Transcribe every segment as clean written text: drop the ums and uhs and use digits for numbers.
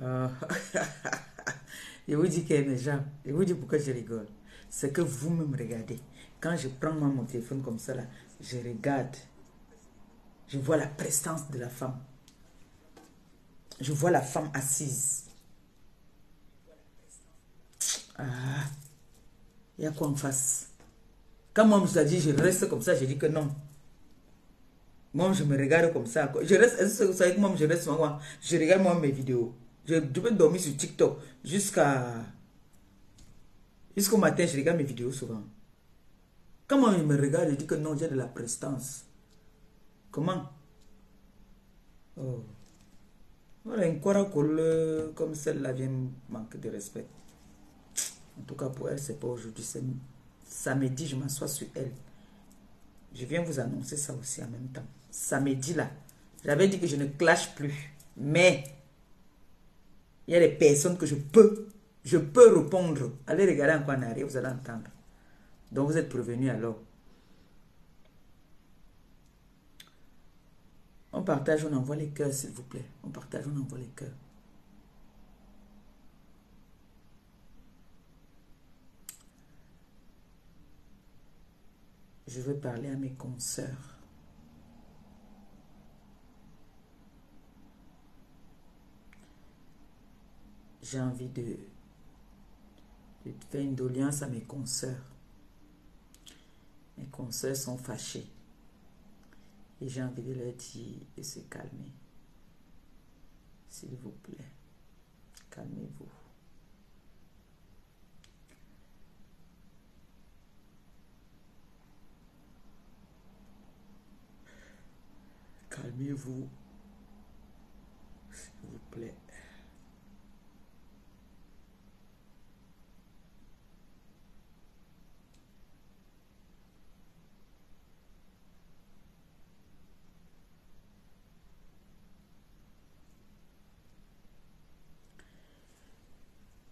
Euh, je vous dis que mes gens, je vous dis pourquoi je rigole. C'est que vous me regardez. Quand je prends moi, mon téléphone comme ça, là, je regarde. Je vois la prestance de la femme. Je vois la femme assise. Ah, il y a quoi en face? Quand moi, je me dit, je reste comme ça, je dis que non. Moi, je me regarde comme ça. Je reste, est-ce que vous savez que moi, je reste, moi, je regarde moi mes vidéos. Je peux dormir sur TikTok jusqu'au matin, je regarde mes vidéos souvent. Quand moi, je me regarde, je dis que non, j'ai de la prestance. Comment? Oh. Voilà, une colle comme celle-là vient me manquer de respect. En tout cas, pour elle, c'est pas aujourd'hui. C'est samedi, je m'assois sur elle. Je viens vous annoncer ça aussi en même temps. Samedi, là, j'avais dit que je ne clash plus. Mais, il y a des personnes que je peux répondre. Allez regarder encore en arrière, vous allez entendre. Donc, vous êtes prévenus alors. On partage, on envoie les cœurs, s'il vous plaît. On partage, on envoie les cœurs. Je veux parler à mes consoeurs. J'ai envie de faire une doléance à mes consoeurs. Mes consoeurs sont fâchées. Et j'ai envie de leur dire de se calmer. S'il vous plaît, calmez-vous. Calmez-vous, s'il vous plaît.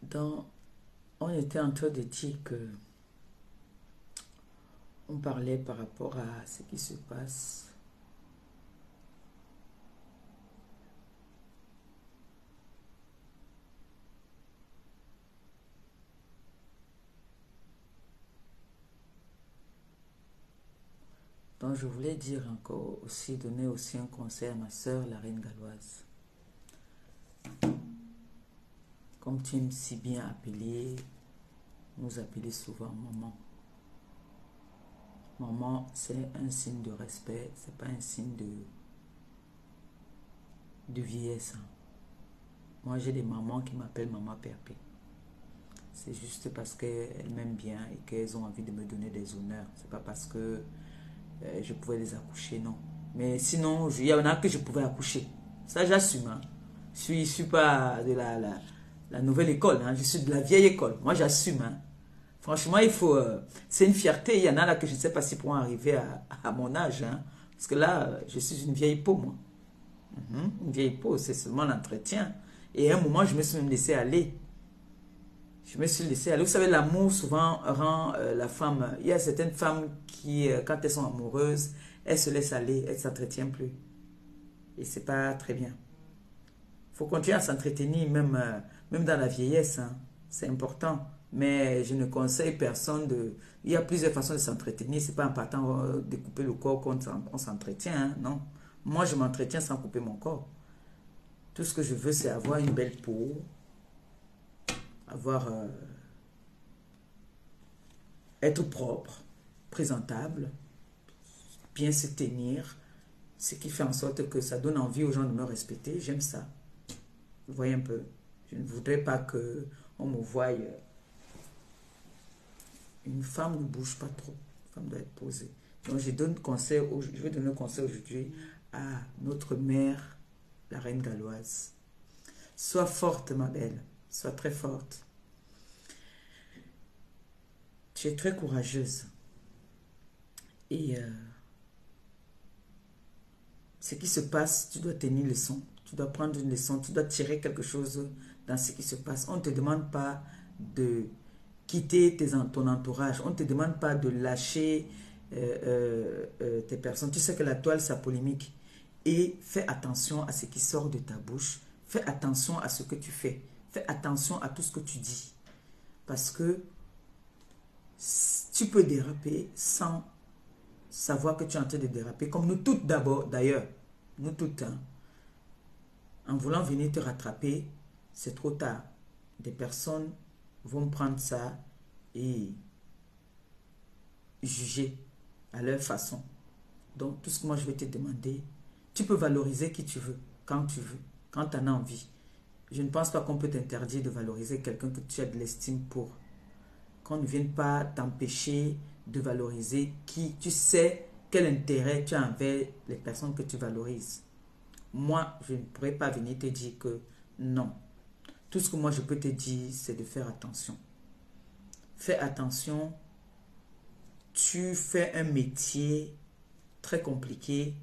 Donc, on était en train de dire que on parlait par rapport à ce qui se passe. Donc, je voulais dire encore aussi, donner aussi un conseil à ma soeur, la reine galloise. Comme tu aimes si bien appeler, nous appeler souvent maman. Maman, c'est un signe de respect, c'est pas un signe de vieillesse. Moi, j'ai des mamans qui m'appellent maman Perpé. C'est juste parce qu'elles m'aiment bien et qu'elles ont envie de me donner des honneurs. C'est pas parce que je pouvais les accoucher, non. Mais sinon, il y en a que je pouvais accoucher. Ça, j'assume. Hein. Je suis pas de la nouvelle école. Hein. Je suis de la vieille école. Moi, j'assume. Hein. Franchement, il faut... c'est une fierté. Il y en a là que je ne sais pas si pourront arriver à mon âge. Hein. Parce que là, je suis une vieille peau, moi. Une vieille peau, c'est seulement l'entretien. Et à un moment, je me suis même laissé aller. Je me suis laissé aller. Vous savez, l'amour souvent rend la femme... Il y a certaines femmes qui, quand elles sont amoureuses, elles se laissent aller, elles ne s'entretiennent plus. Et c'est pas très bien. Il faut continuer à s'entretenir, même dans la vieillesse. Hein. C'est important. Mais je ne conseille personne de... Il y a plusieurs façons de s'entretenir. C'est pas en partant de couper le corps qu'on s'entretient. Hein. Non. Moi, je m'entretiens sans couper mon corps. Tout ce que je veux, c'est avoir une belle peau, avoir être propre, présentable, bien se tenir, ce qui fait en sorte que ça donne envie aux gens de me respecter. J'aime ça. Vous voyez un peu. Je ne voudrais pas que on me voie. Une femme ne bouge pas trop. Une femme doit être posée. Donc je vais donner un conseil aujourd'hui à notre mère, la reine galloise. Sois forte, ma belle. Sois très forte. Tu es très courageuse. Et ce qui se passe, tu dois tenir leçon. Tu dois prendre une leçon. Tu dois tirer quelque chose dans ce qui se passe. On ne te demande pas de quitter ton entourage. On ne te demande pas de lâcher tes personnes. Tu sais que la toile, ça polémique. Et fais attention à ce qui sort de ta bouche. Fais attention à ce que tu fais. Fais attention à tout ce que tu dis. Parce que tu peux déraper sans savoir que tu es en train de déraper. Comme nous toutes d'abord, d'ailleurs. Nous toutes. Hein. En voulant venir te rattraper, c'est trop tard. Des personnes vont prendre ça et juger à leur façon. Donc, tout ce que moi je vais te demander, tu peux valoriser qui tu veux, quand tu en as envie. Je ne pense pas qu'on peut t'interdire de valoriser quelqu'un que tu as de l'estime pour. Qu'on ne vienne pas t'empêcher de valoriser qui, tu sais quel intérêt tu as envers les personnes que tu valorises. Moi, je ne pourrais pas venir te dire que non. Tout ce que moi je peux te dire, c'est de faire attention. Fais attention. Tu fais un métier très compliqué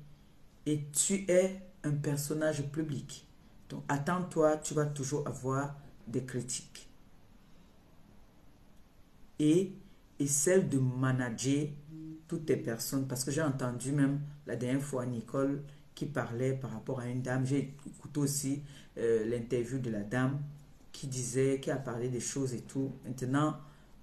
et tu es un personnage public. Donc, attends-toi, tu vas toujours avoir des critiques. Et celle de manager toutes les personnes. Parce que j'ai entendu même la dernière fois Nicole qui parlait par rapport à une dame. J'ai écouté aussi l'interview de la dame qui disait, qui a parlé des choses et tout. Maintenant,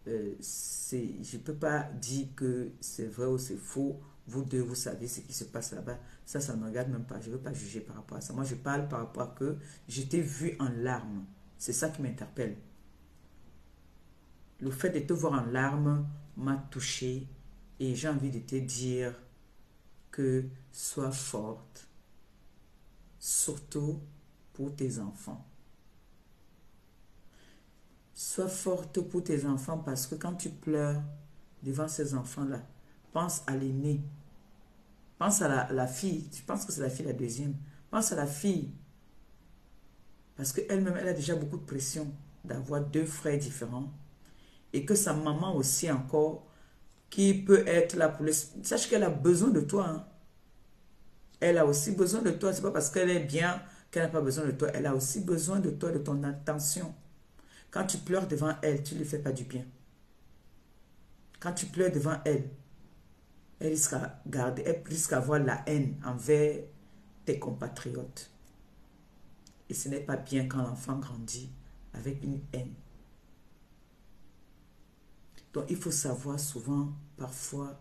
je ne peux pas dire que c'est vrai ou c'est faux. Vous deux, vous savez ce qui se passe là-bas. Ça ne me regarde même pas. Je ne veux pas juger par rapport à ça. Moi, je parle par rapport à que j'étais vue en larmes. C'est ça qui m'interpelle. Le fait de te voir en larmes m'a touché et j'ai envie de te dire que sois forte, surtout pour tes enfants. Sois forte pour tes enfants parce que quand tu pleures devant ces enfants-là, pense à l'aîné. Pense à la fille. Je pense que c'est la fille la deuxième. Pense à la fille. Parce qu'elle-même, elle a déjà beaucoup de pression d'avoir deux frères différents. Et que sa maman aussi encore, qui peut être là pour le... Sache qu'elle a besoin de toi. Hein. Elle a aussi besoin de toi. C'est pas parce qu'elle est bien qu'elle n'a pas besoin de toi. Elle a aussi besoin de toi, de ton attention. Quand tu pleures devant elle, tu ne lui fais pas du bien. Quand tu pleures devant elle, elle risque à avoir la haine envers tes compatriotes. Et ce n'est pas bien quand l'enfant grandit avec une haine. Donc, il faut savoir souvent, parfois,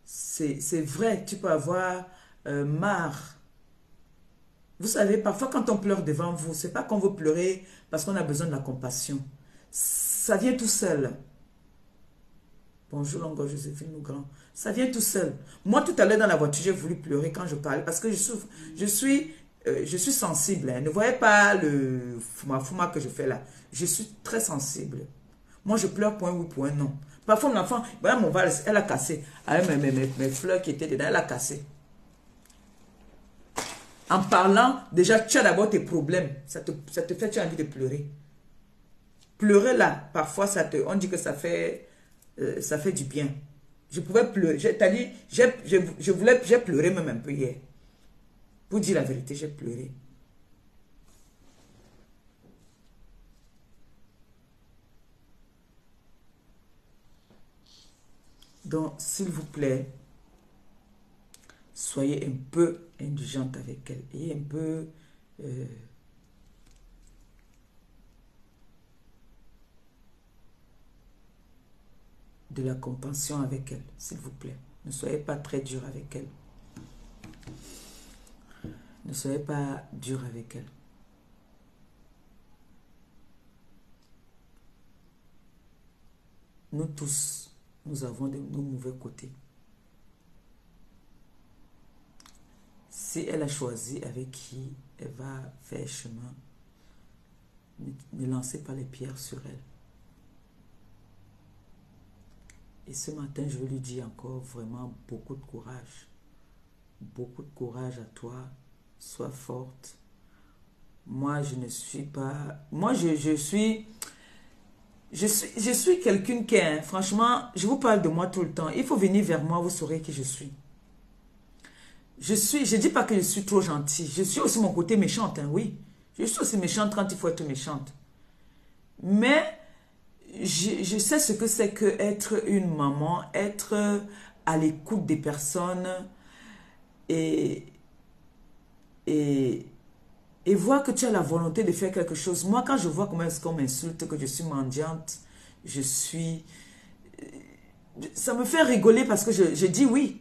c'est vrai, tu peux avoir marre. Vous savez, parfois, quand on pleure devant vous, ce n'est pas qu'on veut pleurer parce qu'on a besoin de la compassion. Ça vient tout seul. Bonjour, Longo Joséphine Nougrand. Ça vient tout seul. Moi, tout à l'heure, dans la voiture, j'ai voulu pleurer quand je parlais parce que je suis sensible. Hein. Ne voyez pas le fouma que je fais là. Je suis très sensible. Moi, je pleure pour un oui, pour un non. Parfois, mon enfant, voilà mon valse, elle a cassé. Avec mes fleurs qui étaient dedans, elle a cassé. En parlant, déjà, tu as d'abord tes problèmes. Ça te fait, tu as envie de pleurer. Pleurer là, parfois, on dit que ça fait du bien. Je pouvais pleurer. J'ai pleuré même un peu hier. Pour dire la vérité, j'ai pleuré. Donc, s'il vous plaît, soyez un peu indulgente avec elle. Et un peu... de la compassion avec elle, s'il vous plaît. Ne soyez pas très dur avec elle. Ne soyez pas dur avec elle. Nous tous, nous avons nos mauvais côtés. Si elle a choisi avec qui elle va faire chemin, ne lancez pas les pierres sur elle. Et ce matin, je veux lui dire encore vraiment beaucoup de courage. Beaucoup de courage à toi. Sois forte. Moi, je ne suis pas... Moi, je suis quelqu'un qui est... Franchement, je vous parle de moi tout le temps. Il faut venir vers moi, vous saurez qui je suis. Je ne dis pas que je suis trop gentille. Je suis aussi mon côté méchante, hein, oui. Je suis aussi méchante quand il faut être méchante. Mais... Je sais ce que c'est que être une maman, être à l'écoute des personnes et et voir que tu as la volonté de faire quelque chose. Moi, quand je vois comment est-ce qu'on m'insulte, que je suis mendiante, je suis... Ça me fait rigoler parce que je dis oui.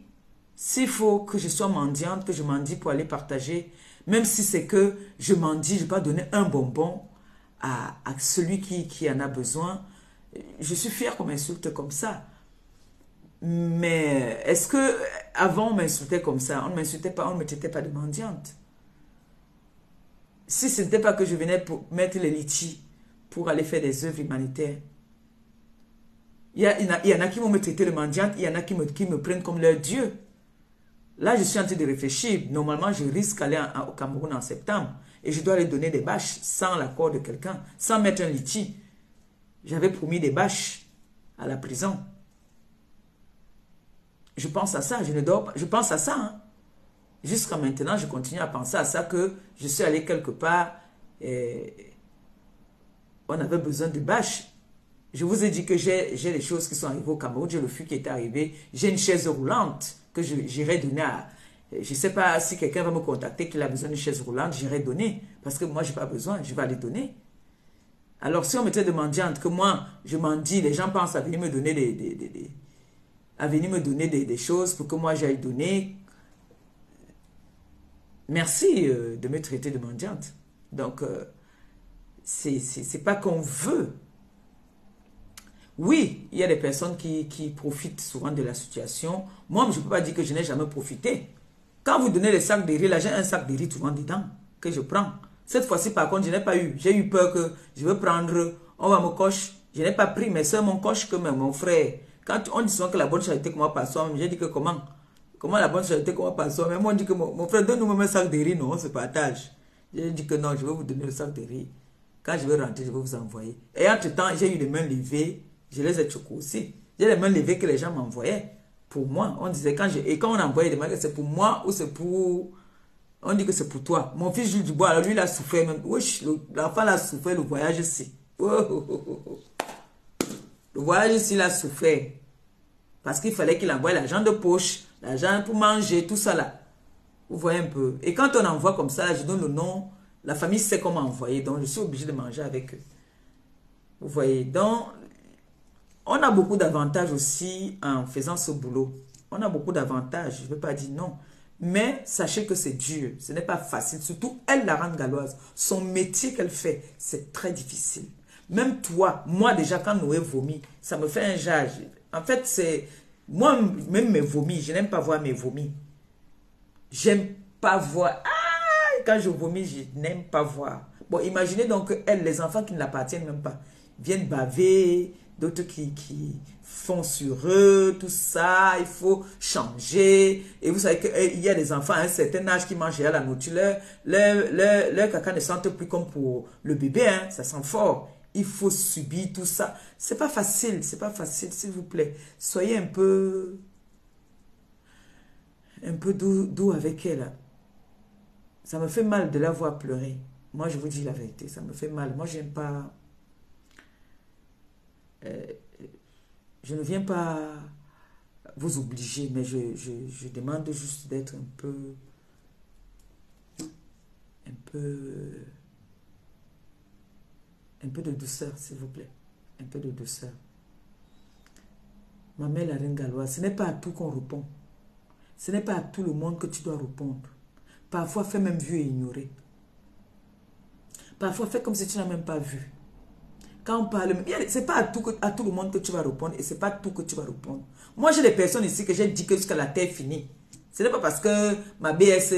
S'il faut que je sois mendiante, que je mendie pour aller partager, même si c'est que je mendie, je ne vais pas donner un bonbon à celui qui en a besoin, je suis fière qu'on m'insulte comme ça. Mais est-ce que avant on m'insultait comme ça? On ne m'insultait pas, on ne me traitait pas de mendiante. Si ce n'était pas que je venais pour mettre les litchis pour aller faire des œuvres humanitaires, il y en a qui vont me traiter de mendiante, il y en a qui me prennent comme leur Dieu. Là, je suis en train de réfléchir. Normalement, je risque d'aller au Cameroun en septembre et je dois aller donner des bâches sans l'accord de quelqu'un, sans mettre un litchi. J'avais promis des bâches à la prison. Je pense à ça, je ne dors pas. Je pense à ça. Hein. Jusqu'à maintenant, je continue à penser à ça, que je suis allé quelque part et on avait besoin de bâches. Je vous ai dit que j'ai les choses qui sont arrivées au Cameroun, j'ai le fût qui est arrivé, j'ai une chaise roulante que j'irai donner à... Je ne sais pas si quelqu'un va me contacter qu'il a besoin d'une chaise roulante, j'irai donner. Parce que moi, je n'ai pas besoin, je vais aller donner. Alors, si on m'était de mendiante, que moi, je mendie, les gens pensent à venir me donner des choses pour que moi j'aille donner. Merci de me traiter de mendiante. Donc, c'est pas qu'on veut. Oui, il y a des personnes qui profitent souvent de la situation. Moi, je ne peux pas dire que je n'ai jamais profité. Quand vous donnez les sacs de riz, là, j'ai un sac de riz souvent dedans que je prends. Cette fois-ci, par contre, je n'ai pas eu. J'ai eu peur que je veux prendre, on va me coche. Je n'ai pas pris, mes soeurs m'ont coche que mon frère. Quand on dit souvent que la bonne charité commence par soi-même, j'ai dit que comment? Comment la bonne charité commence par soi-même? Moi, on dit que mon frère, donne-nous même un sac de riz, non, on se partage. J'ai dit que non, je vais vous donner le sac de riz. Quand je vais rentrer, je vais vous envoyer. Et entre-temps, j'ai eu les mains levées. Je les ai choqués aussi. J'ai les mains levées que les gens m'envoyaient. Pour moi, on disait, et quand on envoyait des mains, c'est pour moi ou c'est pour... On dit que c'est pour toi. Mon fils Jules Dubois, alors lui, il a souffert même. Wesh, l'enfant a souffert le voyage ici. Oh, oh, oh, oh. Le voyage ici, il a souffert. Parce qu'il fallait qu'il envoie l'argent de poche, l'argent pour manger, tout ça là. Vous voyez un peu. Et quand on envoie comme ça, je donne le nom, la famille sait comment envoyer. Donc, je suis obligé de manger avec eux. Vous voyez. Donc, on a beaucoup d'avantages aussi en faisant ce boulot. On a beaucoup d'avantages, je ne veux pas dire non. Mais sachez que c'est dur, ce n'est pas facile. Surtout elle, la reine galloise, son métier qu'elle fait, c'est très difficile. Même toi, moi déjà, quand Noé vomit, ça me fait un jage. En fait, c'est... Moi, même mes vomis, je n'aime pas voir mes vomis. J'aime pas voir... Ah, quand je vomis, je n'aime pas voir. Bon, imaginez donc elle, les enfants qui ne l'appartiennent même pas, viennent baver... D'autres qui font sur eux, tout ça, il faut changer. Et vous savez qu'il y a des enfants à un certain âge qui mangent à la nourriture. Leur caca ne sent plus comme pour le bébé, hein, ça sent fort. Il faut subir tout ça. C'est pas facile, s'il vous plaît. Soyez un peu doux avec elle. Ça me fait mal de la voir pleurer. Moi, je vous dis la vérité, ça me fait mal. Moi, j'aime pas... je ne viens pas vous obliger, mais je demande juste d'être un peu de douceur, s'il vous plaît. Un peu de douceur. Ma mère, la reine galloise, ce n'est pas à tout qu'on répond. Ce n'est pas à tout le monde que tu dois répondre. Parfois, fais même vu et ignorer. Parfois, fais comme si tu n'as même pas vu. Quand on parle, ce n'est pas à tout le monde que tu vas répondre et ce n'est pas tout que tu vas répondre. Moi, j'ai des personnes ici que j'ai dit que jusqu'à la terre finie. Ce n'est pas parce que ma BS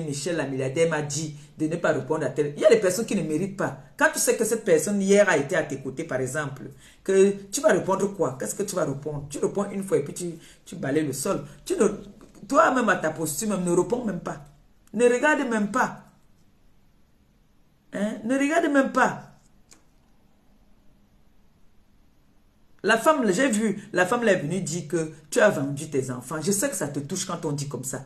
Michel, la milliardaire, m'a dit de ne pas répondre à tel. Il y a des personnes qui ne méritent pas. Quand tu sais que cette personne hier a été à tes côtés, par exemple, que tu vas répondre quoi? Qu'est-ce que tu vas répondre? Tu réponds une fois et puis tu balayes le sol. Toi-même à ta posture, même, ne réponds même pas. Ne regarde même pas. Hein? Ne regarde même pas. La femme, j'ai vu, la femme est venue dire que tu as vendu tes enfants. Je sais que ça te touche quand on dit comme ça.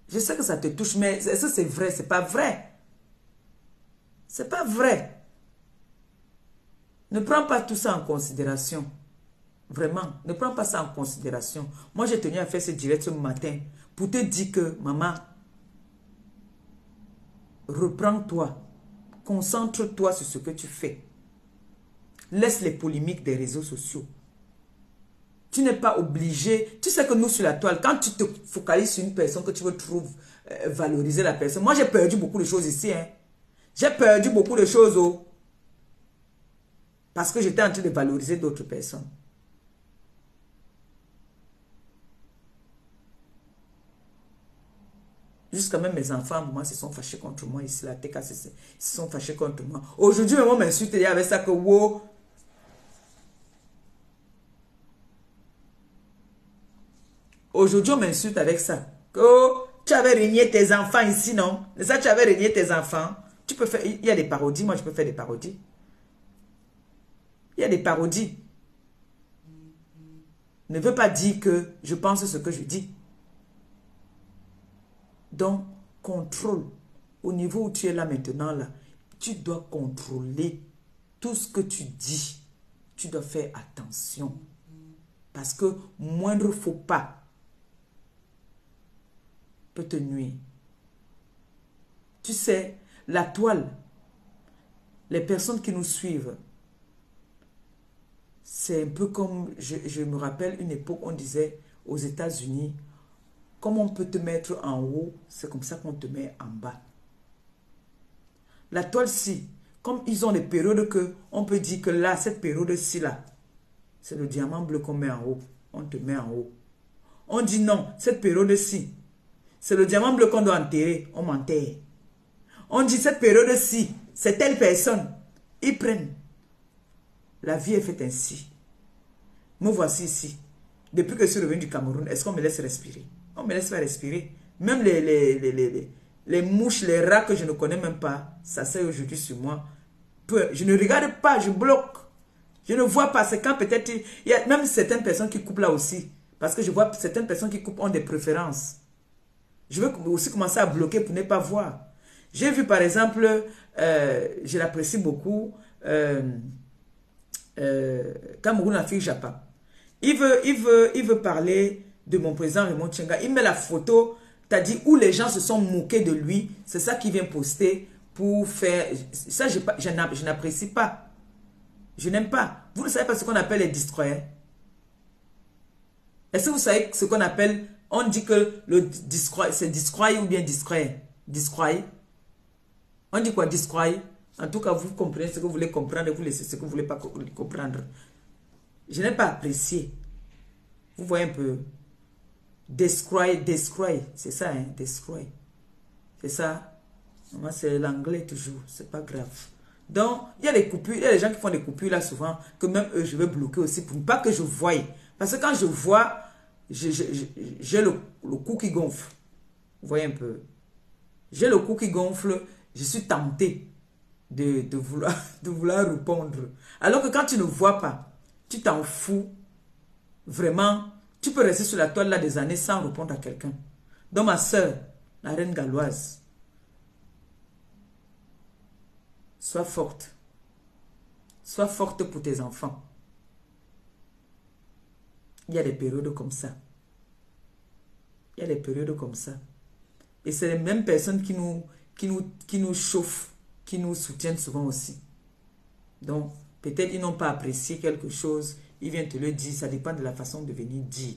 Je sais que ça te touche, mais est-ce que c'est vrai? C'est pas vrai. C'est pas vrai. Ne prends pas tout ça en considération. Vraiment, ne prends pas ça en considération. Moi, j'ai tenu à faire ce direct ce matin pour te dire que, maman, reprends-toi. Concentre-toi sur ce que tu fais. Laisse les polémiques des réseaux sociaux. Tu n'es pas obligé. Tu sais que nous, sur la toile, quand tu te focalises sur une personne que tu veux trouver, valoriser la personne. Moi, j'ai perdu beaucoup de choses ici. Hein. J'ai perdu beaucoup de choses. Oh, parce que j'étais en train de valoriser d'autres personnes. Jusqu'à même mes enfants, moi, se sont fâchés contre moi ici, la TKCC. Ils se sont fâchés contre moi. Aujourd'hui, même on m'insulte, il y avait ça que, wow. Aujourd'hui, on m'insulte avec ça. Que, oh, tu avais régné tes enfants ici, non? C'est ça, tu avais régné tes enfants. Tu peux faire, il y a des parodies, moi, je peux faire des parodies. Il y a des parodies. Ne veut pas dire que je pense ce que je dis. Donc, contrôle. Au niveau où tu es là maintenant, là, tu dois contrôler tout ce que tu dis. Tu dois faire attention. Parce que moindre faux pas peut te nuire. Tu sais, la toile, les personnes qui nous suivent, c'est un peu comme, je me rappelle une époque, on disait aux États-Unis, comme on peut te mettre en haut, c'est comme ça qu'on te met en bas. La toile-ci, comme ils ont des périodes que, on peut dire que là, cette période-ci, là, c'est le diamant bleu qu'on met en haut. On te met en haut. On dit non, cette période-ci, c'est le diamant bleu qu'on doit enterrer. On m'enterre. On dit cette période-ci, c'est telle personne. Ils prennent. La vie est faite ainsi. Me voici ici. Depuis que je suis revenu du Cameroun, est-ce qu'on me laisse respirer? On me laisse pas respirer. Même les mouches, les rats que je ne connais même pas, ça c'est aujourd'hui sur moi. Je ne regarde pas, je bloque. Je ne vois pas. C'est quand peut-être, il y a même certaines personnes qui coupent là aussi. Parce que je vois certaines personnes qui coupent ont des préférences. Je veux aussi commencer à bloquer pour ne pas voir. J'ai vu par exemple, je l'apprécie beaucoup, Cameroun Afrique Japon. Il veut parler de mon président Raymond Tchenga. Il met la photo, t'as dit, où les gens se sont moqués de lui. C'est ça qu'il vient poster pour faire... Ça, je n'apprécie pas. Je n'aime pas. Vous ne savez pas ce qu'on appelle les destroyers. Est-ce que vous savez ce qu'on appelle... On dit que c'est destroyer ou bien discret. Discroyer. On dit quoi, discroyer? En tout cas, vous comprenez ce que vous voulez comprendre et vous laissez ce que vous ne voulez pas comprendre. Je n'ai pas apprécié. Vous voyez un peu. Destroy, c'est ça, hein, destroy. C'est ça. Moi, c'est l'anglais toujours, c'est pas grave. Donc, il y a des coupures, il y a des gens qui font des coupures là souvent, que même eux, je vais bloquer aussi pour ne pas que je voie. Parce que quand je vois, j'ai le cou qui gonfle. Vous voyez un peu. J'ai le cou qui gonfle, je suis tenté de vouloir répondre. Alors que quand tu ne vois pas, tu t'en fous. Vraiment, tu peux rester sur la toile là des années sans répondre à quelqu'un. Donc ma soeur, la reine galloise, sois forte. Sois forte pour tes enfants. Il y a des périodes comme ça. Il y a des périodes comme ça. Et c'est les mêmes personnes qui nous chauffent, qui nous soutiennent souvent aussi. Donc, peut-être ils n'ont pas apprécié quelque chose, ils viennent te le dire, ça dépend de la façon de venir dire.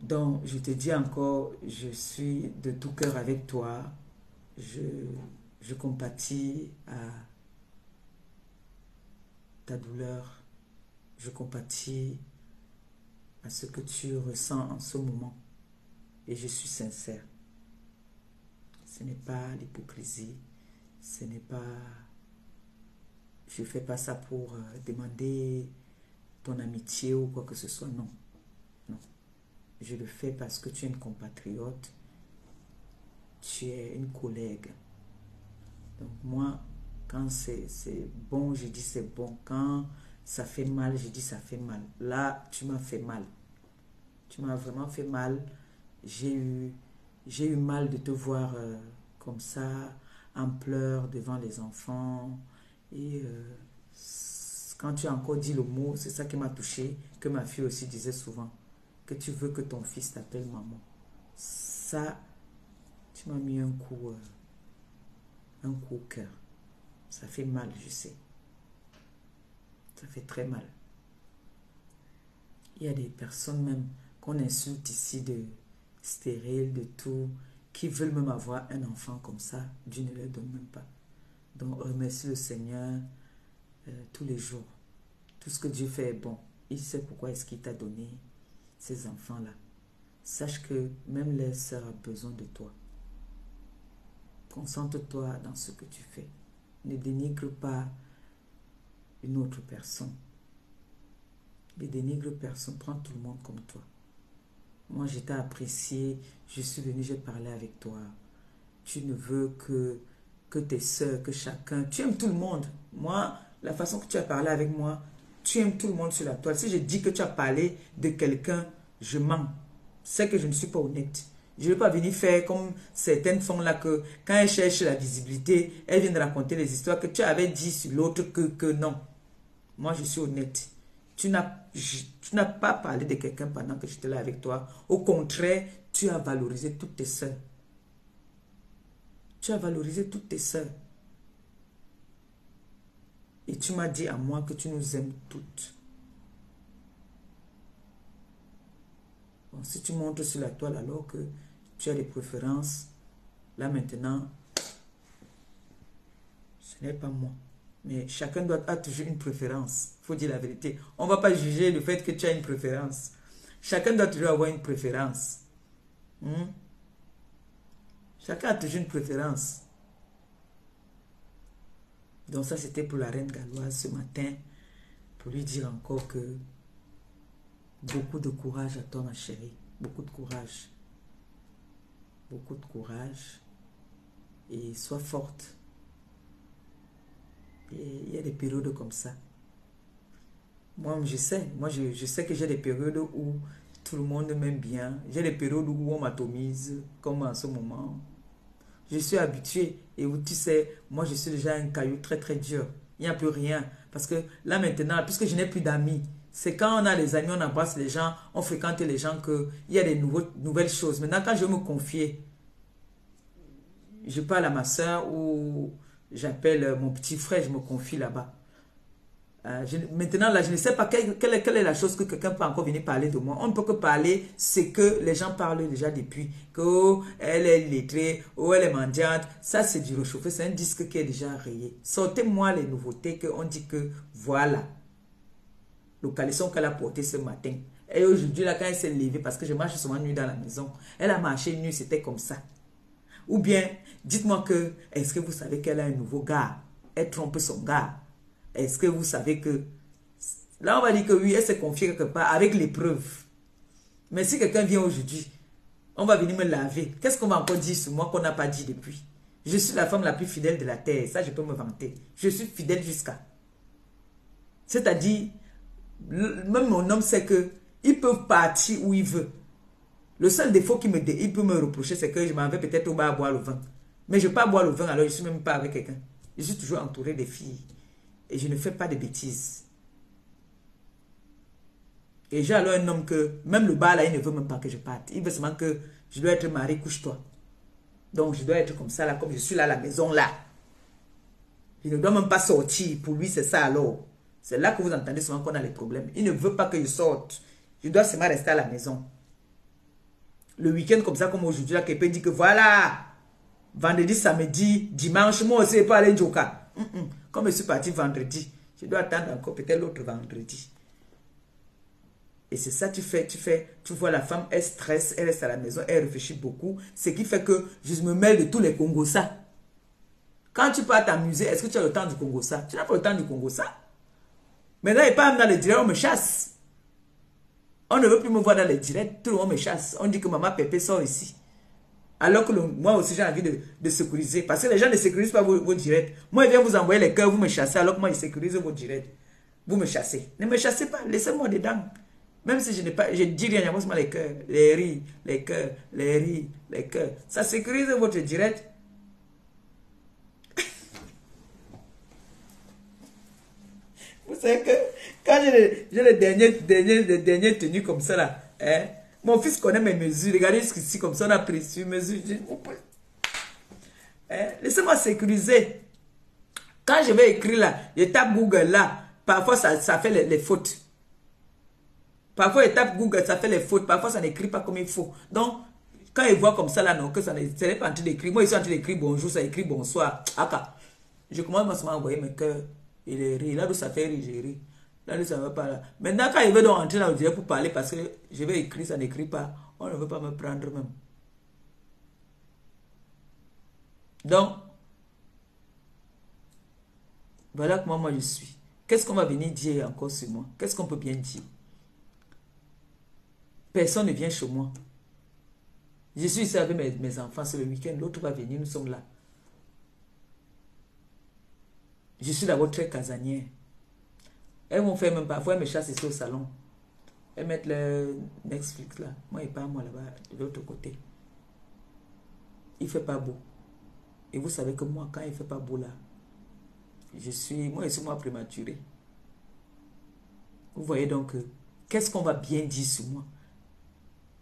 Donc, je te dis encore, je suis de tout cœur avec toi. Je compatis à ta douleur. Je compatis à ce que tu ressens en ce moment. Et je suis sincère. Ce n'est pas l'hypocrisie. Ce n'est pas... Je ne fais pas ça pour demander ton amitié ou quoi que ce soit. Non. Non. Je le fais parce que tu es une compatriote. Tu es une collègue. Donc moi, quand c'est bon, je dis c'est bon. Quand ça fait mal, je dis ça fait mal. Là, tu m'as fait mal. Tu m'as vraiment fait mal. J'ai eu mal de te voir comme ça, en pleurs devant les enfants. Et quand tu as encore dit le mot, c'est ça qui m'a touché, que ma fille aussi disait souvent, que tu veux que ton fils t'appelle maman. Ça, tu m'as mis un coup. un coup au cœur. Ça fait mal, je sais. Ça fait très mal. Il y a des personnes même qu'on insulte ici de stériles, de tout, qui veulent même avoir un enfant comme ça. Dieu ne leur donne même pas. Donc remercie le Seigneur tous les jours. Tout ce que Dieu fait est bon. Il sait pourquoi est-ce qu'il t'a donné ces enfants-là. Sache que même les sœurs ont besoin de toi. Concentre-toi dans ce que tu fais. Ne dénigre pas une autre personne. Ne dénigre personne. Prends tout le monde comme toi. Moi, je t'ai apprécié. Je suis venu, j'ai parlé avec toi. Tu ne veux que tes sœurs, que chacun. Tu aimes tout le monde. Moi, la façon que tu as parlé avec moi, tu aimes tout le monde sur la toile. Si je dis que tu as parlé de quelqu'un, je mens. C'est que je ne suis pas honnête. Je ne vais pas venir faire comme certaines font là que quand elles cherchent la visibilité, elles viennent raconter des histoires que tu avais dit sur l'autre que non. Moi, je suis honnête. Tu n'as pas parlé de quelqu'un pendant que j'étais là avec toi. Au contraire, tu as valorisé toutes tes sœurs. Tu as valorisé toutes tes sœurs. Et tu m'as dit à moi que tu nous aimes toutes. Bon, si tu montres sur la toile alors que tu as des préférences, là maintenant, ce n'est pas moi. Mais chacun doit avoir toujours une préférence. Il faut dire la vérité. On ne va pas juger le fait que tu as une préférence. Chacun doit toujours avoir une préférence. Chacun a toujours une préférence. Donc ça, c'était pour la reine galloise ce matin. Pour lui dire encore que beaucoup de courage à toi, ma chérie. Beaucoup de courage. Beaucoup de courage. Et sois forte. Et il y a des périodes comme ça. Moi, je sais. Moi, je sais que j'ai des périodes où tout le monde m'aime bien. J'ai des périodes où on m'atomise, comme en ce moment. Je suis habitué. Et où tu sais, moi, je suis déjà un caillou très, très dur. Il n'y a plus rien. Parce que là, maintenant, puisque je n'ai plus d'amis, c'est quand on a les amis, on embrasse les gens, on fréquente les gens qu'il y a des nouvelles choses. Maintenant, quand je veux me confier, je parle à ma soeur ou j'appelle mon petit frère, je me confie là-bas. Maintenant, là, je ne sais pas quelle est la chose que quelqu'un peut encore venir parler de moi. On ne peut que parler ce que les gens parlent déjà depuis. Que oh, elle est lettrée, oh, elle est mendiante. Ça, c'est du réchauffé. C'est un disque qui est déjà rayé. Sortez-moi les nouveautés qu'on dit que voilà. Le caleçon qu'elle a porté ce matin. Et aujourd'hui, là, quand elle s'est levée, parce que je marche souvent nuit dans la maison, elle a marché nuit, c'était comme ça. Ou bien, dites-moi que, est-ce que vous savez qu'elle a un nouveau gars? Elle trompe son gars. Est-ce que vous savez que... Là, on va dire que oui, elle s'est confiée quelque part avec les preuves. Mais si quelqu'un vient aujourd'hui, on va venir me laver. Qu'est-ce qu'on va encore dire sur moi qu'on n'a pas dit depuis? Je suis la femme la plus fidèle de la terre. Ça, je peux me vanter. Je suis fidèle jusqu'à... C'est-à-dire, même mon homme sait que il peut partir où il veut. Le seul défaut qu'il peut me reprocher, c'est que je m'en vais peut-être au bar boire le vin. Mais je ne vais pas boire le vin, alors je ne suis même pas avec quelqu'un. Je suis toujours entouré des filles. Et je ne fais pas de bêtises. Et j'ai alors un homme que, même le bar là, il ne veut même pas que je parte. Il veut seulement que je dois être marié, couche-toi. Donc je dois être comme ça là, comme je suis là à la maison là. Je ne dois même pas sortir. Pour lui, c'est ça alors. C'est là que vous entendez souvent qu'on a les problèmes. Il ne veut pas que je sorte. Je dois seulement rester à la maison. Le week-end comme ça, comme aujourd'hui, là, quelqu'un dit que voilà, vendredi, samedi, dimanche, moi aussi, je peux aller Joka. Comme je suis parti vendredi, je dois attendre encore peut-être l'autre vendredi. Et c'est ça tu fais, tu vois la femme, elle stresse, elle reste à la maison, elle réfléchit beaucoup. Ce qui fait que je me mêle de tous les Congossas. Quand tu pars t'amuser, est-ce que tu as le temps du Congossa? Tu n'as pas le temps du Congossa. Maintenant, il part dans les directs, on me chasse. On ne veut plus me voir dans les directs, tout le monde me chasse. On dit que maman Pépé sort ici. Alors que moi aussi j'ai envie de sécuriser. Parce que les gens ne sécurisent pas vos directs. Moi, je viens vous envoyer les cœurs, vous me chassez. Alors que moi, je sécurise vos directs. Vous me chassez. Ne me chassez pas, laissez-moi dedans. Même si je n'ai pas, je dis rien, il y a seulement les cœurs, les riz, les cœurs, les riz, les cœurs. Ça sécurise votre direct. Vous savez que quand j'ai les dernières tenues comme ça là, hein, mon fils connaît mes mesures. Regardez jusqu'ici comme ça, on a pris sur mesure. Hein? Laissez-moi sécuriser. Quand je vais écrire là, je tape Google là, parfois ça fait les fautes. Parfois je tape Google, ça fait les fautes. Parfois ça n'écrit pas comme il faut. Donc, quand ils voient comme ça là, non, que ça n'est pas en train d'écrire. Moi, ils sont en train d'écrire bonjour, ça écrit bonsoir. Aka. Je commence à m'envoyer mes cœurs. Il est ri. Là où ça fait rire, j'ai ri. Là où ça ne va pas là. Maintenant, quand il veut donc entrer dans le direct pour parler parce que je vais écrire, ça n'écrit pas. On ne veut pas me prendre même. Donc, voilà comment moi je suis. Qu'est-ce qu'on va venir dire encore sur moi? Qu'est-ce qu'on peut bien dire? Personne ne vient chez moi. Je suis ici avec mes enfants, c'est le week-end. L'autre va venir, nous sommes là. Je suis d'abord très casanière. Elles vont faire même parfois, elles me chassent ici au salon. Elles mettent le Netflix là. Moi, et pas moi là-bas, de l'autre côté. Il ne fait pas beau. Et vous savez que moi, quand il ne fait pas beau là, je suis moi prématuré. Vous voyez donc, qu'est-ce qu'on va bien dire sur moi?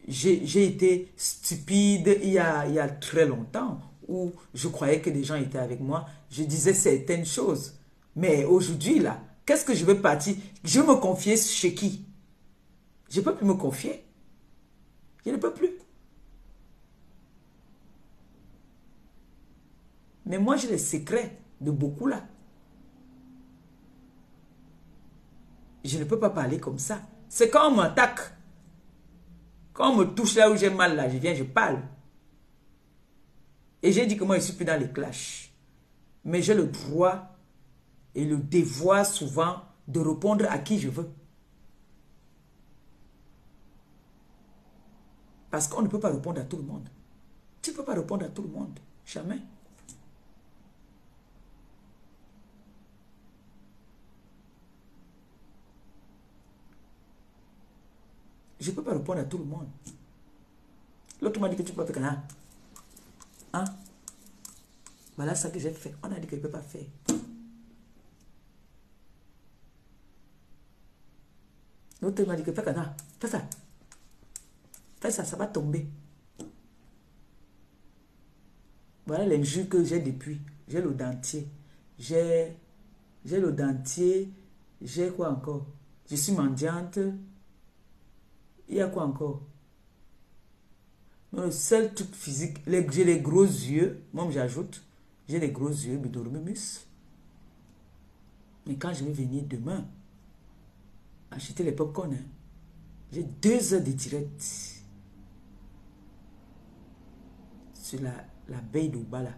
J'ai été stupide il y a très longtemps où je croyais que les gens étaient avec moi. Je disais certaines choses. Mais aujourd'hui, là, qu'est-ce que je veux partir? Je veux me confier chez qui? Je ne peux plus me confier. Je ne peux plus. Mais moi, j'ai les secrets de beaucoup là. Je ne peux pas parler comme ça. C'est quand on m'attaque. Quand on me touche là où j'ai mal, là, je viens, je parle. Et j'ai dit que moi, je ne suis plus dans les clashs. Mais j'ai le droit et le devoir souvent de répondre à qui je veux. Parce qu'on ne peut pas répondre à tout le monde. Tu ne peux pas répondre à tout le monde. Jamais. Je ne peux pas répondre à tout le monde. L'autre m'a dit que tu peux pas faire. Hein? Voilà ça que j'ai fait. On a dit qu'il ne peut pas faire. L'autre m'a dit que fais ça. Fais ça. Fais ça, ça va tomber. Voilà l'injure que j'ai depuis. J'ai le dentier. J'ai le dentier. J'ai quoi encore? Je suis mendiante. Il y a quoi encore? Le seul truc physique, j'ai les gros yeux. Moi, j'ajoute. J'ai les gros yeux, bidormimus. Mais quand je vais venir demain, acheter les popcorn, hein, j'ai 2 heures de direct sur la baie d'Oubala.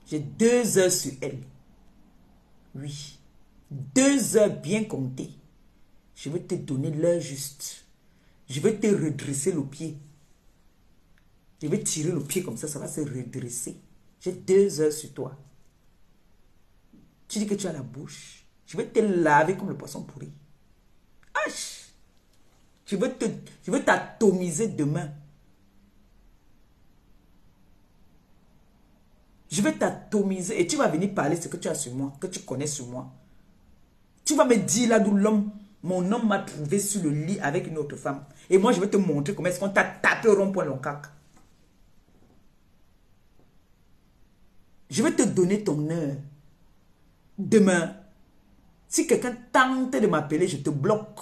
J'ai 2 heures sur elle. Oui. 2 heures bien comptées. Je vais te donner l'heure juste. Je vais te redresser le pied. Je vais tirer le pied comme ça va se redresser. J'ai 2 heures sur toi. Tu dis que tu as la bouche. Je vais te laver comme le poisson pourri. H. Je veux t'atomiser demain. Je vais t'atomiser et tu vas venir parler ce que tu as sur moi, que tu connais sur moi. Tu vas me dire là d'où mon homme m'a trouvé sur le lit avec une autre femme. Et moi, je vais te montrer comment est-ce qu'on t'a tapé au rond-point Loncac. Je vais te donner ton heure. Demain, si quelqu'un tente de m'appeler, je te bloque.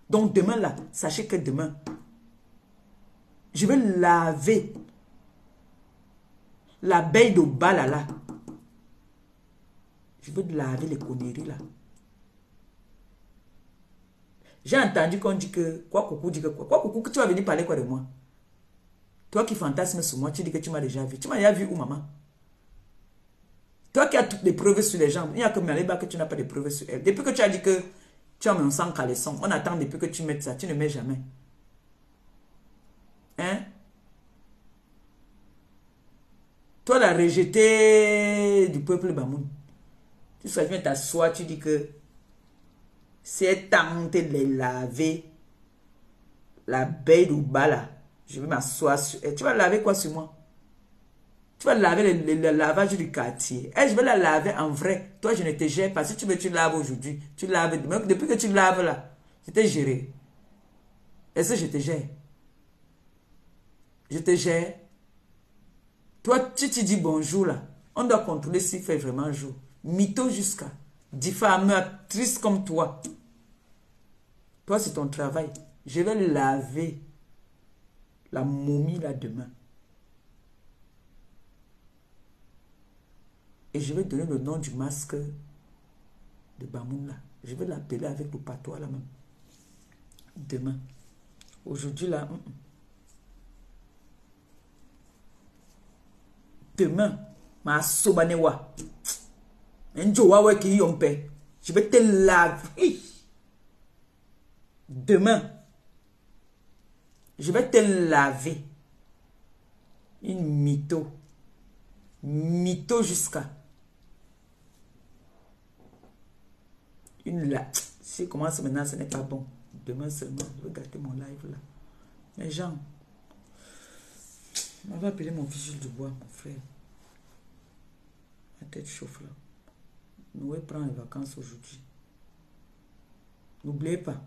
Donc demain là, sachez que demain, je vais laver la baie de Bala là. Je veux laver les conneries là. J'ai entendu qu'on dit que, quoi coucou dit que quoi. Quoi coucou, que tu vas venir parler quoi de moi? Toi qui fantasmes sur moi, tu dis que tu m'as déjà vu. Tu m'as déjà vu où, maman? Toi qui as toutes les preuves sur les gens, il n'y a que Maléba que tu n'as pas de preuves sur elle. Depuis que tu as dit que tu as mon sang caleçon, on attend depuis que tu mettes ça, tu ne mets jamais. Hein? Toi, la rejetée du peuple Bamoun. Tu viens t'asseoir, tu dis que c'est tenté de les laver la baie du bas là. Je vais m'asseoir sur elle. Tu vas laver quoi sur moi? Tu vas laver le lavage du quartier. Et je vais la laver en vrai. Toi, je ne te gère pas. Si tu veux, tu laves aujourd'hui. Tu laves demain. Depuis que tu laves là, je t'ai géré. Est-ce que je te gère? Je te gère. Toi, tu te dis bonjour là. On doit contrôler s'il fait vraiment jour. Mytho jusqu'à diffamatrice comme toi. Toi, c'est ton travail. Je vais laver la momie là demain. Et je vais donner le nom du masque de Bamoun là. Je vais l'appeler avec le patois là même. Demain. Aujourd'hui là. Demain. Ma sobanewa. Njowawe ki yompe. Je vais te laver. Demain. Je vais te laver. Une mytho. Mytho jusqu'à. Une là. Si je commence maintenant, ce n'est pas bon. Demain seulement, je vais gâter mon live là. Mais Jean, on va appeler mon fils Jules Dubois, mon frère. Ma tête chauffe là. Noé prend les vacances aujourd'hui. N'oubliez pas.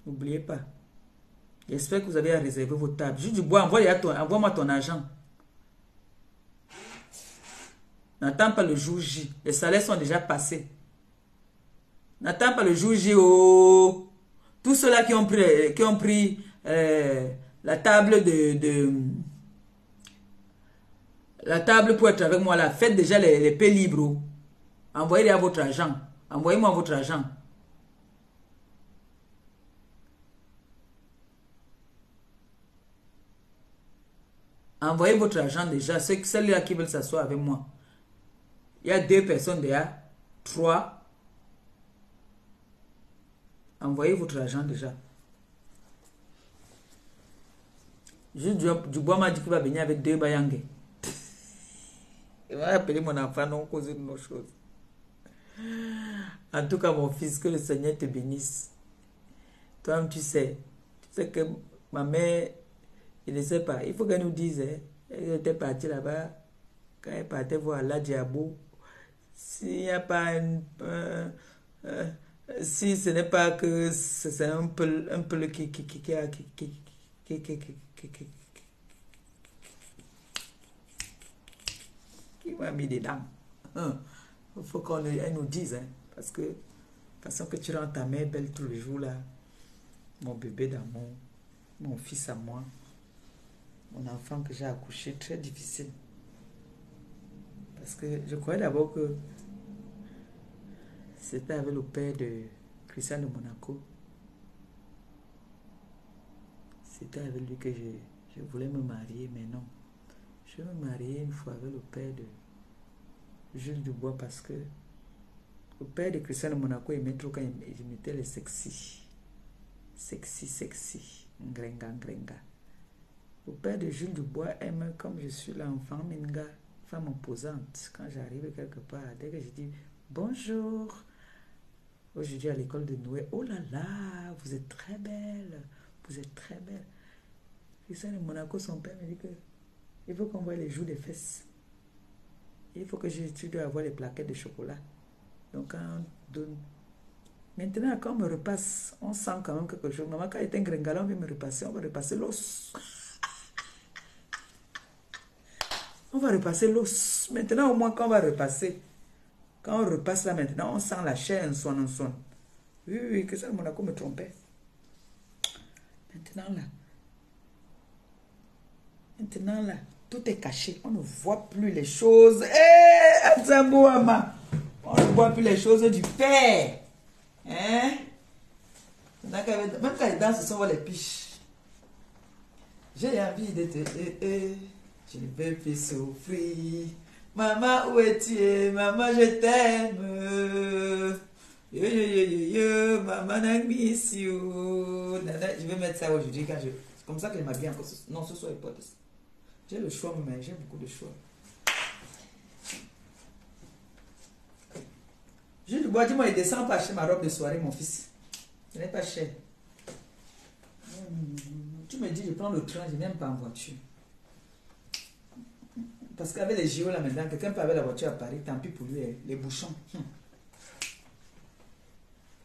N'oubliez pas. J'espère que vous avez à réserver vos tables. Jules Dubois, envoie-moi ton argent. N'attends pas le jour J. Les salaires sont déjà passés. N'attends pas le jour J. Oh. Tous ceux-là qui ont pris la table la table pour être avec moi là, faites déjà les paix libres. Envoyez-les à votre argent. Envoyez-moi votre argent. Envoyez votre argent déjà. Celles-là qui veulent s'asseoir avec moi. Il y a 2 personnes déjà. 3. Envoyez votre argent déjà. Juste Dubois m'a dit qu'il va venir avec 2 bayangés. Il va appeler mon enfant, non causer de nos choses. En tout cas, mon fils, que le Seigneur te bénisse. Toi, tu sais que ma mère, il ne sait pas. Il faut qu'elle nous dise, elle était partie là-bas, quand elle partait voir la Diabo, s'il n'y a pas si ce n'est pas que c'est un peu le qui m'a mis dedans. Il faut qu'elle nous dise, hein, parce que de toute façon que tu rends ta mère belle tous les jours là, mon bébé d'amour, mon fils à moi, mon enfant que j'ai accouché, très difficile. Parce que je croyais d'abord que c'était avec le père de Christian de Monaco. C'était avec lui que je voulais me marier, mais non. Je vais me marier une fois avec le père de Jules Dubois parce que le père de Christian de Monaco aimait trop quand il mettait les sexy. Sexy. Ngrenga. Le père de Jules Dubois aime comme je suis l'enfant minga, femme imposante. Quand j'arrive quelque part, dès que je dis bonjour, aujourd'hui à l'école de Noé, oh là là, vous êtes très belle. Christian de Monaco, son père me dit que il faut qu'on voit les joues des fesses. Il faut que tu dois avoir les plaquettes de chocolat. Donc, quand on donne. Maintenant, quand on me repasse, on sent quand même quelque chose. Maman, quand il était un gringala, on vient me repasser. On va repasser l'os. On va repasser l'os. Maintenant, au moins, quand on va repasser, quand on repasse là maintenant, on sent la chair, un son. Oui, que ça, Monaco me trompait. Maintenant là, tout est caché. On ne voit plus les choses. Azambouama. On ne voit plus les choses du père. Hein? Même quand les dents se sont les piches. J'ai envie de te... Je ne veux plus souffrir. Maman, où es-tu? Maman, je t'aime. Yo, maman, I miss you. Je vais mettre ça aujourd'hui quand je... C'est comme ça que je m'habille encore. Non, ce soir, pas de ça. J'ai le choix, mais j'ai beaucoup de choix. Jules Dubois, dis-moi, il descend pas acheter ma robe de soirée, mon fils. Ce n'est pas cher. Tu me dis, je prends le train, je n'aime pas en voiture. Parce qu'avec les JO là maintenant, quelqu'un peut avoir la voiture à Paris, tant pis pour lui, les bouchons.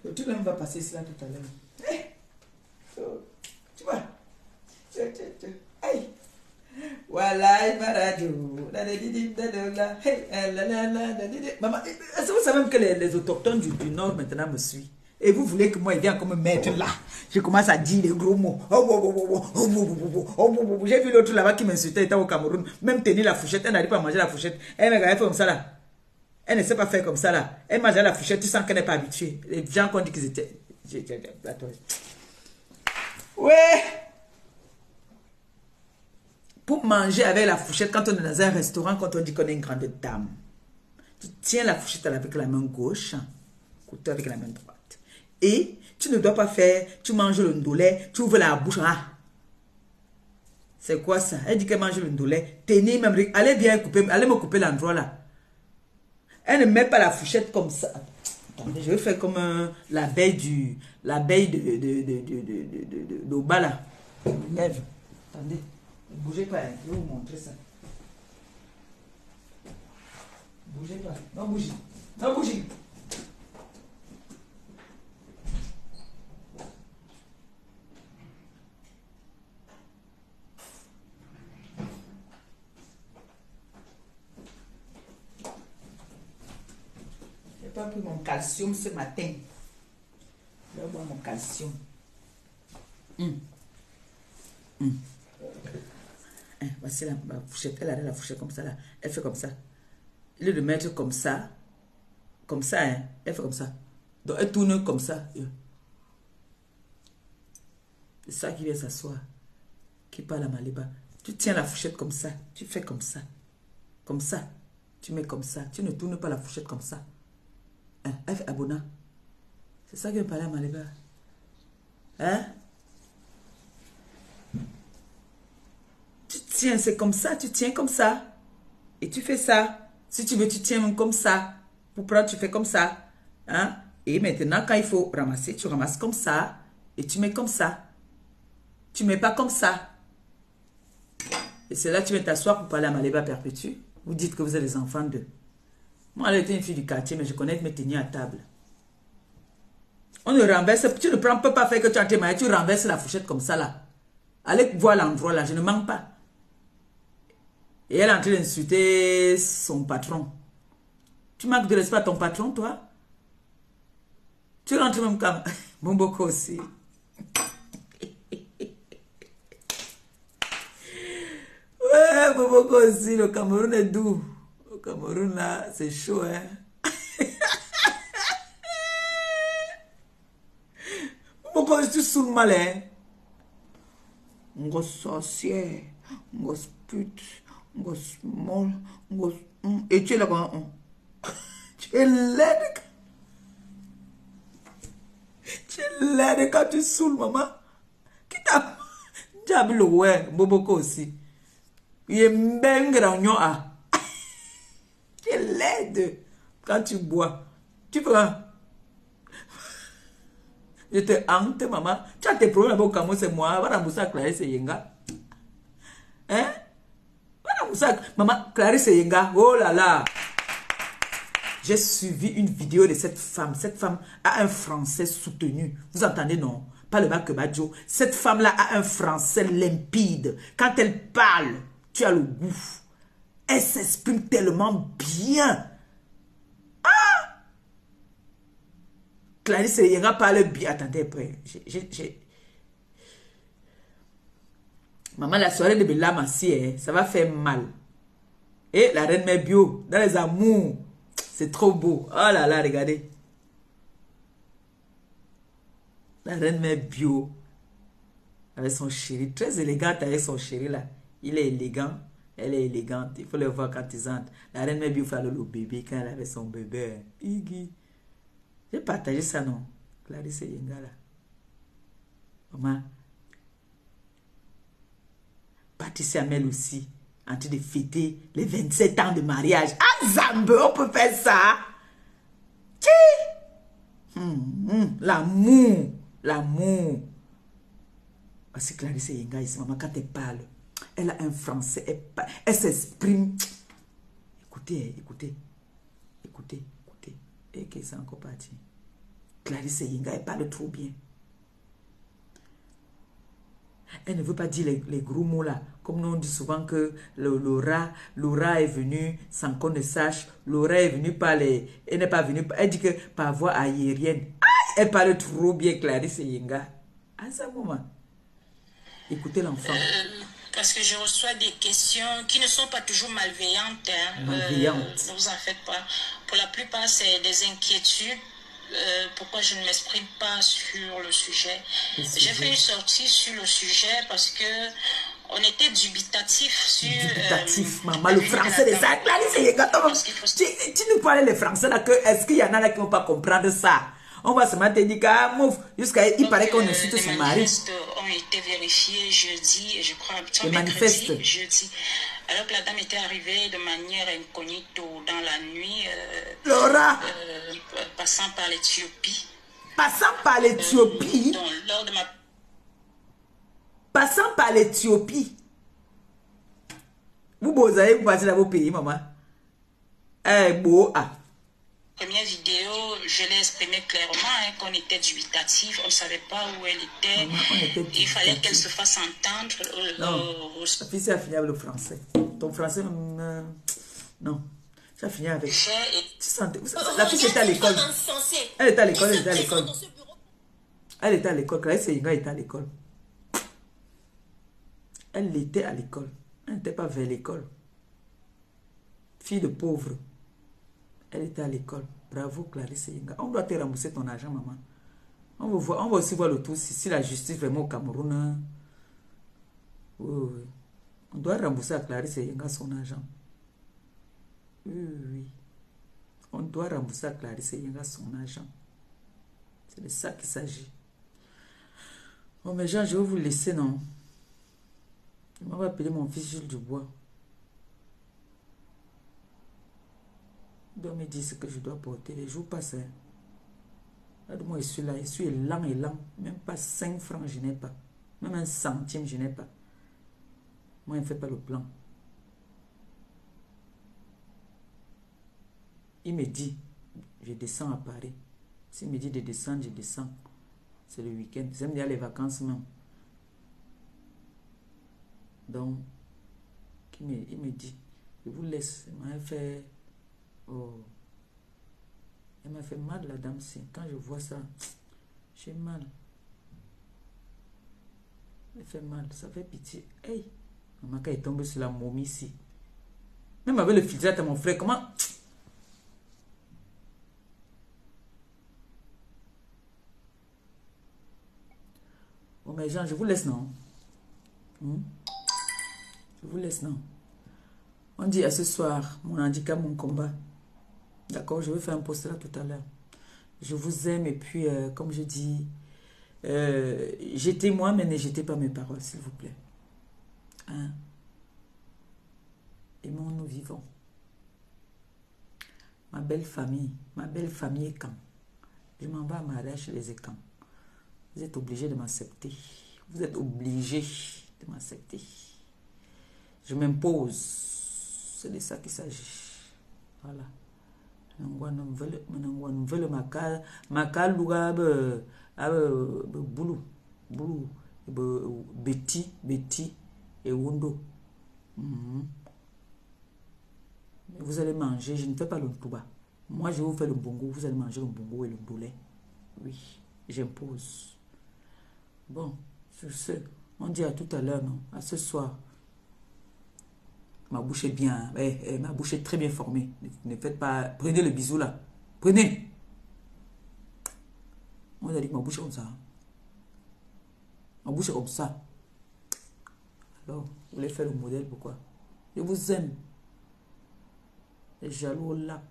Tout le monde va passer ici là tout à l'heure. Tu vois? Aïe! Ouais, Maman, est-ce que vous savez même que les autochtones du Nord maintenant me suivent? Et vous voulez que moi, il vienne comme me mettre là. Je commence à dire les gros mots. J'ai vu l'autre là-bas qui m'insultait, était au Cameroun. Même tenir la fourchette, elle n'arrive pas à manger la fourchette. Elle fait comme ça là. Elle ne sait pas faire comme ça là. Elle mange la fourchette, tu sens qu'elle n'est pas habituée. Les gens qui ont dit qu'ils étaient... Ouais. Pour manger avec la fourchette, quand on est dans un restaurant, quand on dit qu'on est une grande dame, tu tiens la fourchette avec la main gauche, couteau avec la main droite. Et tu ne dois pas faire, tu manges le ndolé, tu ouvres la bouche. Ah. C'est quoi ça? Elle dit qu'elle mange le ndolé. Tenez même, allez bien couper, allez me couper l'endroit là. Elle ne met pas la fourchette comme ça. Attendez, je vais faire comme l'abeille de bas là. Lève. Attendez, ne bougez pas, hein. Je vais vous montrer ça. Bougez pas, non bougez, non bougez. J'ai pas pris mon calcium ce matin. Je vais boire mon calcium. Voici la fourchette. Elle a la fourchette comme ça là. Elle fait comme ça. Au lieu de mettre comme ça, hein, elle fait comme ça. Donc elle tourne comme ça. C'est ça qui vient s'asseoir. Qui parle à Maliba. Tu tiens la fourchette comme ça. Tu fais comme ça. Comme ça. Tu mets comme ça. Tu ne tournes pas la fourchette comme ça. Hein? Elle fait abonna. C'est ça qui vient parler à Maliba. Hein? Tu tiens, c'est comme ça. Tu tiens comme ça. Et tu fais ça. Si tu veux, tu tiens comme ça. Pour prendre, tu fais comme ça. Hein? Et maintenant, quand il faut ramasser, tu ramasses comme ça. Et tu mets comme ça. Tu ne mets pas comme ça. Et c'est là que tu vas t'asseoir pour parler à Maliba Perpétue. Vous dites que vous êtes les enfants d'eux. Moi, elle était une fille du quartier, mais je connais me tenir à table. On ne renverse, tu ne peux pas faire que tu as tes mains, tu renverses la fourchette comme ça là. Allez voir l'endroit là, je ne manque pas. Et elle est en train d'insulter son patron. Tu manques de respect à ton patron, toi? Tu rentres même comme... Bon, beaucoup aussi. Ouais, bon, beaucoup aussi. Le Cameroun est doux. Au Cameroun, là, c'est chaud, hein. Pourquoi tu saoules mal, hein? On gosse sorcière, on gosse pute, on gosse molle, on gosse... Et tu es là quand... Tu es laide. Tu es laide quand tu saoules, maman. Qui t'a... Diable, ouais, Boboko aussi. Il est bien grand, ah. Tu es laide quand tu bois. Tu peux... Je te hante, maman. Tu as tes problèmes avec Cameroun, c'est moi. Va rembourser à Clarisse Yenga. Hein? Va rembourser à... Maman, Clarisse Yenga. Oh là là. J'ai suivi une vidéo de cette femme. Cette femme a un français soutenu. Vous entendez, non? Pas le bac que Badjo. Cette femme-là a un français limpide. Quand elle parle, tu as le goût. Elle s'exprime tellement bien. Clarisse Yenga parle bien. Attendez, après. Maman, la soirée de Bella Massi, ça va faire mal. Et la reine mère bio, dans les amours, c'est trop beau. Oh là là, regardez. La reine mère bio, avec son chéri, très élégante avec son chéri là. Il est élégant, elle est élégante. Il faut le voir quand ils entrent. La reine mère bio fait le bébé quand elle avait son bébé. Iggy. J'ai partagé ça, non? Clarisse Yenga là. Maman. Patricia Mel aussi. En train de fêter les 27 ans de mariage. Ah, Zambe, on peut faire ça. L'amour. L'amour. Parce que Clarisse Yenga ici, maman, quand elle parle, elle a un français, elle s'exprime. Écoutez, écoutez. Écoutez, écoutez. Et que c'est encore parti. Clarisse Yenga, elle parle trop bien. Elle ne veut pas dire les gros mots là. Comme nous on dit souvent que Laura est venue sans qu'on ne sache. Laura est venue par les... Elle n'est pas venue... Elle dit que par voie aérienne. Aïe, elle parle trop bien, Clarisse Yenga. À ce moment, écoutez l'enfant. Parce que je reçois des questions qui ne sont pas toujours malveillantes. Hein. Malveillantes. Ne vous en faites pas. Pour la plupart, c'est des inquiétudes. Pourquoi je ne m'exprime pas sur le sujet. J'ai fait une sortie sur le sujet parce que on était dubitatif sur... Dubitatif, maman, le français des ça, tu nous parlais le français là, que est-ce qu'il y en a là qui ne vont pas comprendre ça? On va se mettre et dire que mouf, jusqu'à il paraît qu'on insulte son mari. Les manifestes ont été vérifiés jeudi, et je crois, les manifestes. Jeudi. Alors que la dame était arrivée de manière incognito dans la nuit, Laura, passant par l'Éthiopie. Passant par l'Éthiopie. Lors de ma... Passant par l'Éthiopie. Vous allez vous passer dans vos pays, maman. Eh, beau, ah. Première vidéo, je l'ai exprimé clairement, hein, qu'on était dubitatif, on ne savait pas où elle était. Maman, il fallait qu'elle se fasse entendre. Non, la fille, c'est à finir avec le français. Ton français, non. Ça finit avec... La fille était à l'école. Elle était à l'école, elle était à l'école. Elle était à l'école, Clarisse Yenga était à l'école. Elle était à l'école. Elle n'était pas vers l'école. Fille de pauvre. Elle était à l'école. Bravo, Clarisse Yenga. On doit te rembourser ton argent, maman. On va aussi voir le tout si la justice vraiment au Cameroun. Oui. On doit rembourser à Clarisse Yenga son argent. Oui. On doit rembourser à Clarisse Yenga son argent. C'est de ça qu'il s'agit. Bon, mais Jean, je vais vous laisser, non? Je vais appeler mon fils Jules Dubois. Il doit me dire ce que je dois porter. Les jours passent. Regarde-moi, je suis là. Je suis lent et lent. Même pas 5 francs, je n'ai pas. Même 1 centime, je n'ai pas. Moi, il ne fait pas le plan. Il me dit, je descends à Paris. S'il me dit de descendre, je descends. C'est le week-end. J'aime bien les vacances même. Donc, il me dit, je vous laisse. Il m'a fait... Oh. Elle m'a fait mal, la dame. Quand je vois ça, j'ai mal. Elle fait mal. Ça fait pitié. Hey! Maman, quand est tombée sur la momie ici. Même avec le filtre à mon frère, comment... Bon, mais Jean, je vous laisse, non? Je vous laisse, non? On dit à ce soir, mon handicap, mon combat. D'accord, je vais faire un post là tout à l'heure. Je vous aime et puis, comme je dis, jetez moi, mais ne jetez pas mes paroles, s'il vous plaît. Hein? Aimons-nous vivons. Ma belle famille est quand? Je m'en vais à mariage chez les Écans. Vous êtes obligés de m'accepter. Vous êtes obligés de m'accepter. Je m'impose. C'est de ça qu'il s'agit. Voilà. Nouvelle makal luga boulou Betty et Wondo. Vous allez manger, je ne fais pas le touba. Moi, je vais vous faire le bongo, vous allez manger le bongo et le boulet. Oui, j'impose. Bon, sur ce, on dit à tout à l'heure, non? À ce soir. Ma bouche est bien, ma bouche est très bien formée. Ne faites pas, prenez le bisou là. Prenez. On a dit que ma bouche est comme ça. Ma bouche est comme ça. Alors, vous voulez faire le modèle, pourquoi? Je vous aime. Les jaloux au lac.